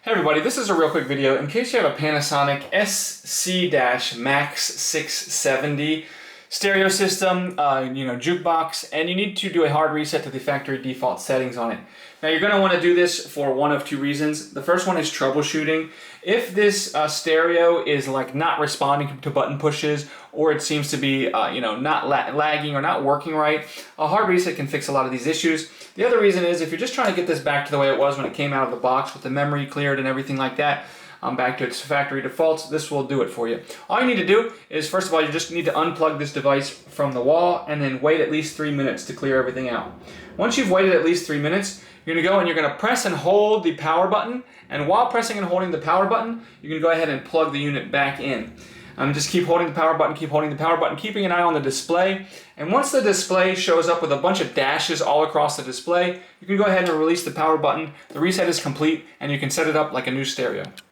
Hey everybody, this is a real quick video. In case you have a Panasonic SC-MAX670 stereo system, jukebox, and you need to do a hard reset to the factory default settings on it. Now you're going to want to do this for one of two reasons. The first one is troubleshooting. If this stereo is not responding to button pushes, or it seems to be not lagging or not working right, a hard reset can fix a lot of these issues. The other reason is if you're just trying to get this back to the way it was when it came out of the box with the memory cleared and everything like that, back to its factory defaults, this will do it for you. All you need to do is, first of all, you just need to unplug this device from the wall and then wait at least 3 minutes to clear everything out. Once you've waited at least 3 minutes, you're going to go and you're going to press and hold the power button, and while pressing and holding the power button, you can go ahead and plug the unit back in. Just keep holding the power button, keep holding the power button, keeping an eye on the display. And once the display shows up with a bunch of dashes all across the display, you can go ahead and release the power button. The reset is complete, and you can set it up like a new stereo.